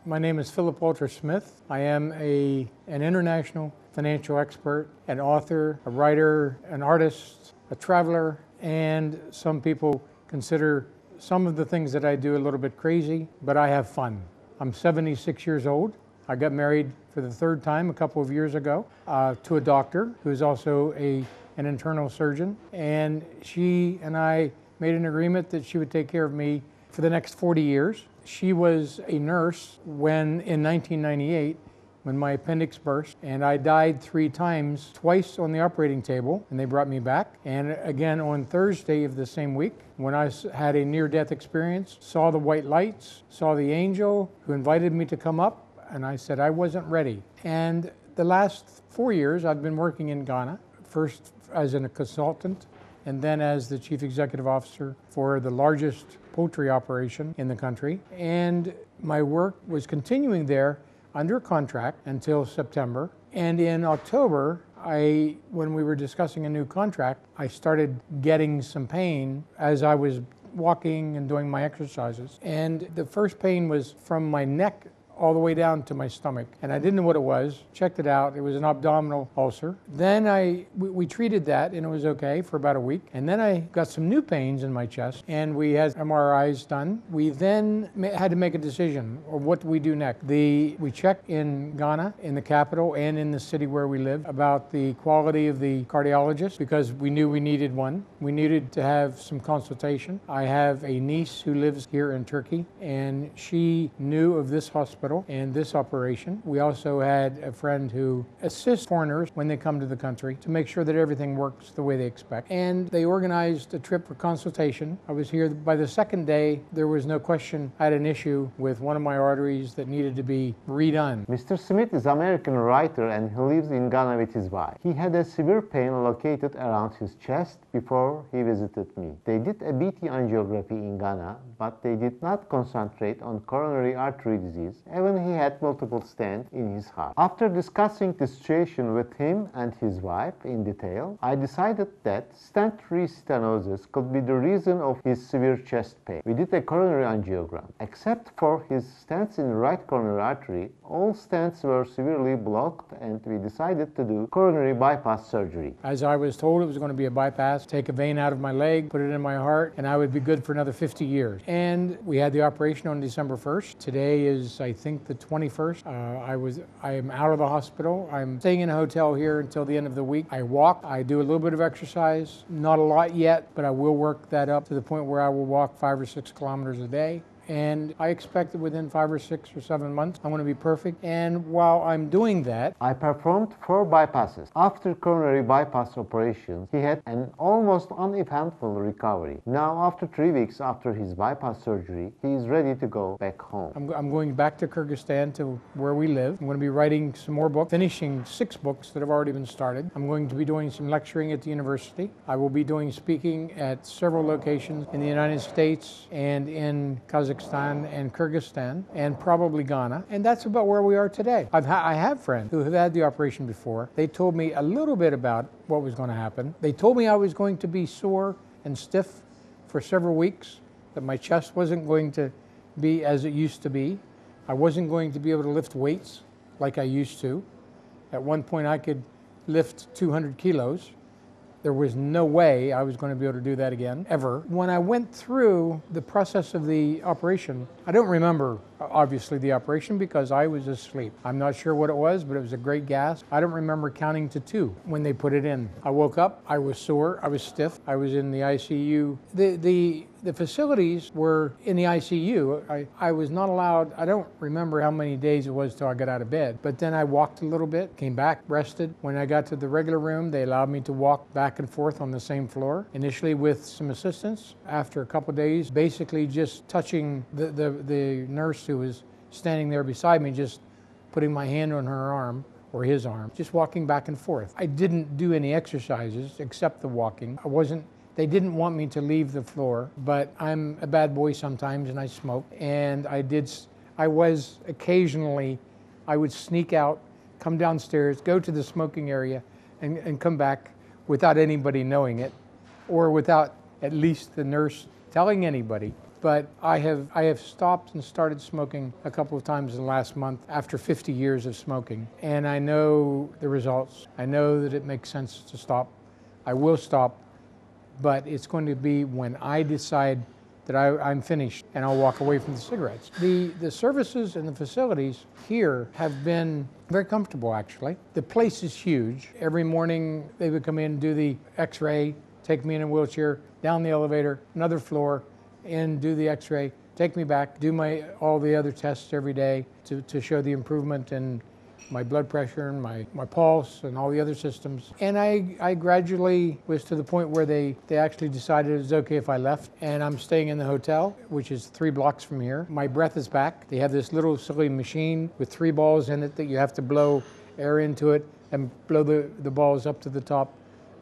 My name is Philip Walter Smith. I am an international financial expert, an author, a writer, an artist, a traveler, and some people consider some of the things that I do a little bit crazy, but I have fun. I'm 76 years old. I got married for the third time a couple of years ago to a doctor who is also an internal surgeon, and she and I made an agreement that she would take care of me for the next 40 years. She was a nurse in 1998, when my appendix burst, and I died 3 times, twice on the operating table, and they brought me back. And again on Thursday of the same week, when I had a near-death experience, saw the white lights, saw the angel who invited me to come up, and I said I wasn't ready. And the last 4 years, I've been working in Ghana, first as a consultant, and then as the chief executive officer for the largest poultry operation in the country. And my work was continuing there under contract until September. And in October, when we were discussing a new contract, I started getting some pain as I was walking and doing my exercises. And the first pain was from my neck all the way down to my stomach. And I didn't know what it was, checked it out. It was an abdominal ulcer. Then we treated that and it was okay for about a week. And then I got some new pains in my chest and we had MRIs done. We then had to make a decision of what do we do next. We checked in Ghana, in the capital and in the city where we live, about the quality of the cardiologist because we knew we needed one. We needed to have some consultation. I have a niece who lives here in Turkey and she knew of this hospital and this operation. We also had a friend who assists foreigners when they come to the country to make sure that everything works the way they expect. And they organized a trip for consultation. I was here by the second day. There was no question I had an issue with one of my arteries that needed to be redone. Mr. Smith is an American writer and he lives in Ghana with his wife. He had a severe pain located around his chest before he visited me. They did a BT angiography in Ghana, but they did not concentrate on coronary artery disease, even he had multiple stents in his heart. After discussing the situation with him and his wife in detail, I decided that stent restenosis could be the reason of his severe chest pain. We did a coronary angiogram. Except for his stents in the right coronary artery, all stents were severely blocked and we decided to do coronary bypass surgery. As I was told, it was going to be a bypass, take a vein out of my leg, put it in my heart, and I would be good for another 50 years. And we had the operation on December 1st. Today is, I think, the 21st. I am out of the hospital. I'm staying in a hotel here until the end of the week. I walk, I do a little bit of exercise, not a lot yet, but I will work that up to the point where I will walk 5 or 6 kilometers a day. And I expect that within 5 or 6 or 7 months, I'm going to be perfect. And while I'm doing that, I performed 4 bypasses. After coronary bypass operations, he had an almost uneventful recovery. Now, after 3 weeks after his bypass surgery, he is ready to go back home. I'm going back to Kyrgyzstan, to where we live. I'm going to be writing some more books, finishing 6 books that have already been started. I'm going to be doing some lecturing at the university. I will be doing speaking at several locations in the United States and in Kazakhstan and Kyrgyzstan and probably Ghana, and that's about where we are today. I have friends who have had the operation before. They told me a little bit about what was going to happen. They told me I was going to be sore and stiff for several weeks, that my chest wasn't going to be as it used to be. I wasn't going to be able to lift weights like I used to. At one point I could lift 200 kilos. There was no way I was going to be able to do that again, ever. When I went through the process of the operation, I don't remember, obviously, the operation because I was asleep. I'm not sure what it was, but it was a great gas. I don't remember counting to 2 when they put it in. I woke up, I was sore, I was stiff, I was in the ICU. The facilities were in the ICU. I was not allowed, I don't remember how many days it was till I got out of bed, but then I walked a little bit, came back, rested. When I got to the regular room, they allowed me to walk back and forth on the same floor, initially with some assistance. After a couple days, basically just touching the nurse who was standing there beside me, just putting my hand on her arm, or his arm, just walking back and forth. I didn't do any exercises except the walking. They didn't want me to leave the floor, but I'm a bad boy sometimes and I smoke. And I was occasionally, I would sneak out, come downstairs, go to the smoking area and come back without anybody knowing it, or without at least the nurse telling anybody. but I have stopped and started smoking a couple of times in the last month after 50 years of smoking. And I know the results. I know that it makes sense to stop. I will stop, but it's going to be when I decide that I'm finished and I'll walk away from the cigarettes. The services and the facilities here have been very comfortable, actually. The place is huge. Every morning they would come in, do the x-ray, take me in a wheelchair, down the elevator, another floor, and do the x-ray, take me back, do all the other tests every day to show the improvement in my blood pressure and my pulse and all the other systems. And I gradually was to the point where they actually decided it was okay if I left. And I'm staying in the hotel, which is 3 blocks from here. My breath is back. They have this little silly machine with 3 balls in it that you have to blow air into it and blow the balls up to the top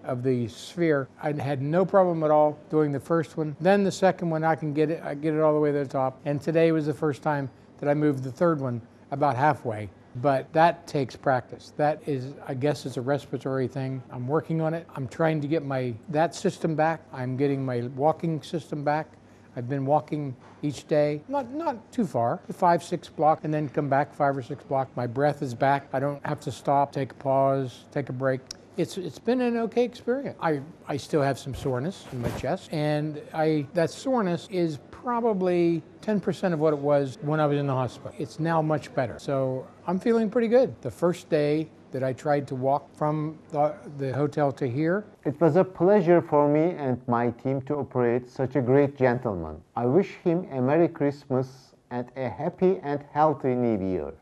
of the sphere. I had no problem at all doing the first one. Then the second one, I get it all the way to the top. And today was the first time that I moved the third one about halfway. But that takes practice. That is, I guess, it's a respiratory thing. I'm working on it. I'm trying to get that system back. I'm getting my walking system back. I've been walking each day, not too far, 5-6 blocks, and then come back 5 or 6 blocks. My breath is back. I don't have to stop, take a pause, take a break. It's been an okay experience. I still have some soreness in my chest, and that soreness is probably 10% of what it was when I was in the hospital. It's now much better. So I'm feeling pretty good. The first day that I tried to walk from the hotel to here, it was a pleasure for me and my team to operate such a great gentleman. I wish him a Merry Christmas and a happy and healthy New Year.